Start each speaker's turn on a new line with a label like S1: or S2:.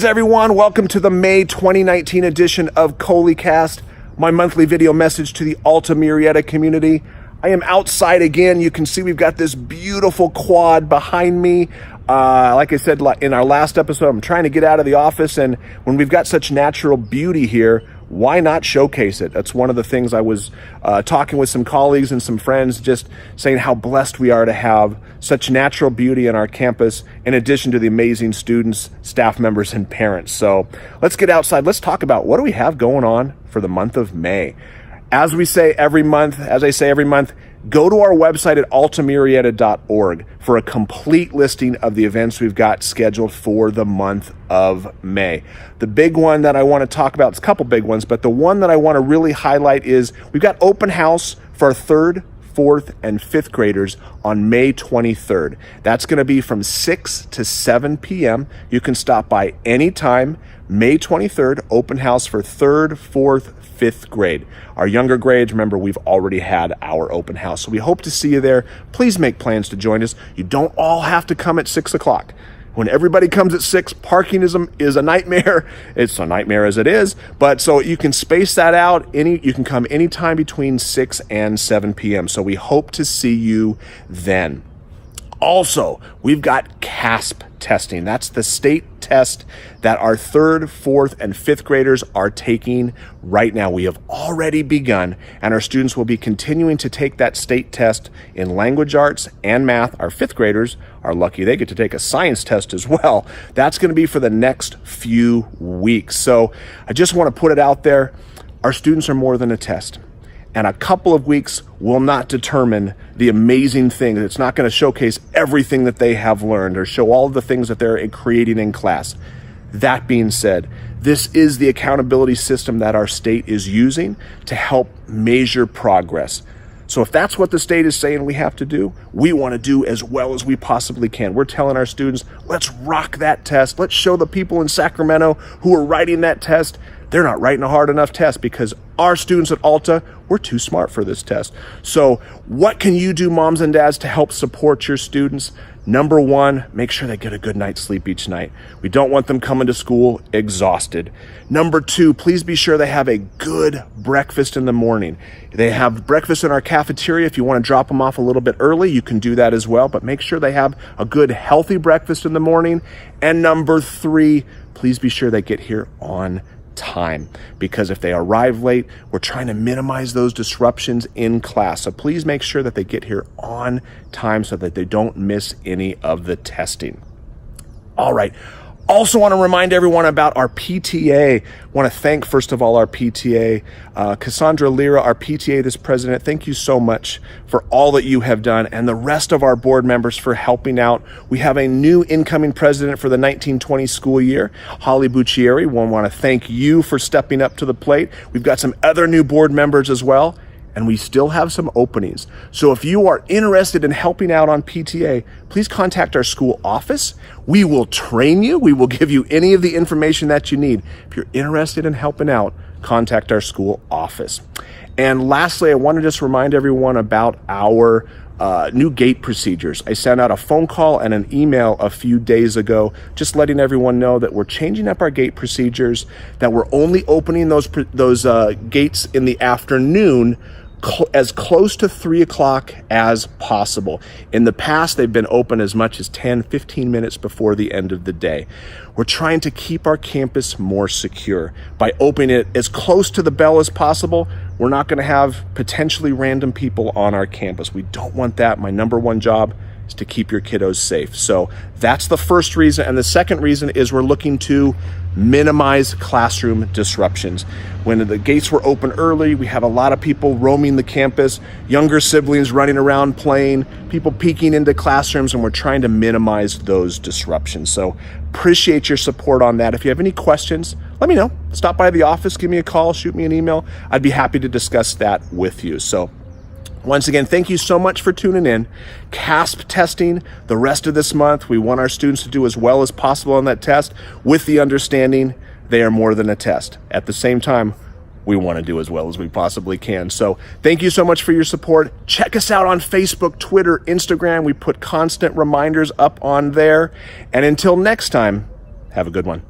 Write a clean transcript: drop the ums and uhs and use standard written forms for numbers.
S1: Greetings, everyone. Welcome to the May 2019 edition of ColeyCast, my monthly video message to the Alta Murrieta community. I am outside again. You can see we've got this beautiful quad behind me. Like I said in our last episode, I'm trying to get out of the office, and when we've got such natural beauty here, why not showcase it? That's one of the things I was talking with some colleagues and some friends, just saying how blessed we are to have such natural beauty in our campus, in addition to the amazing students, staff members, and parents. So let's get outside. Let's talk about what do we have going on for the month of May. As I say every month, go to our website at altamurrieta.org for a complete listing of the events we've got scheduled for the month of May. The big one that I want to talk about, it's a couple big ones, but the one that I want to really highlight is we've got open house for our 3rd, 4th, and 5th graders on May 23rd. That's going to be from 6 to 7 p.m. You can stop by anytime. May 23rd, open house for 3rd, 4th, 5th grade. Our younger grades, remember, we've already had our open house. So we hope to see you there. Please make plans to join us. You don't all have to come at 6 o'clock. When everybody comes at 6, parking is a nightmare. It's a nightmare as it is, but so you can space that out. You can come anytime between 6 and 7 p.m. So we hope to see you then. Also, we've got CAASPP testing. That's the state test that our 3rd, 4th, and 5th graders are taking right now. We have already begun, and our students will be continuing to take that state test in language arts and math. Our 5th graders are lucky they get to take a science test as well. That's going to be for the next few weeks. So I just want to put it out there. Our students are more than a test. And a couple of weeks will not determine the amazing thing. It's not going to showcase everything that they have learned or show all of the things that they're creating in class. That being said, this is the accountability system that our state is using to help measure progress. So if that's what the state is saying we have to do, we want to do as well as we possibly can. We're telling our students, let's rock that test. Let's show the people in Sacramento who are writing that test they're not writing a hard enough test, because our students at Alta, we're too smart for this test. So what can you do, moms and dads, to help support your students? Number one, make sure they get a good night's sleep each night. We don't want them coming to school exhausted. Number two, please be sure they have a good breakfast in the morning. They have breakfast in our cafeteria. If you want to drop them off a little bit early, you can do that as well, but make sure they have a good, healthy breakfast in the morning. And number three, please be sure they get here on time, because if they arrive late, we're trying to minimize those disruptions in class. So please make sure that they get here on time so that they don't miss any of the testing. All right. Also want to remind everyone about our PTA. Want to thank, first of all, our PTA. Cassandra Lira, our PTA, this president, thank you so much for all that you have done, and the rest of our board members for helping out. We have a new incoming president for the 1920 school year, Holly Buccieri. We want to thank you for stepping up to the plate. We've got some other new board members as well, and we still have some openings. So if you are interested in helping out on PTA, please contact our school office. We will train you. We will give you any of the information that you need. If you're interested in helping out, contact our school office. And lastly, I want to just remind everyone about our new gate procedures. I sent out a phone call and an email a few days ago, just letting everyone know that we're changing up our gate procedures, that we're only opening those gates in the afternoon, as close to 3 o'clock as possible. In the past, they've been open as much as 10-15 minutes before the end of the day. We're trying to keep our campus more secure. By opening it as close to the bell as possible, we're not going to have potentially random people on our campus. We don't want that. My number one job is to keep your kiddos safe. So that's the first reason. And the second reason is we're looking to minimize classroom disruptions. When the gates were open early, we had a lot of people roaming the campus, younger siblings running around playing, people peeking into classrooms, and we're trying to minimize those disruptions. So appreciate your support on that. If you have any questions, let me know. Stop by the office, give me a call, shoot me an email. I'd be happy to discuss that with you. So once again, thank you so much for tuning in. CAASPP testing the rest of this month. We want our students to do as well as possible on that test, with the understanding they are more than a test. At the same time, we want to do as well as we possibly can. So thank you so much for your support. Check us out on Facebook, Twitter, Instagram. We put constant reminders up on there. And until next time, have a good one.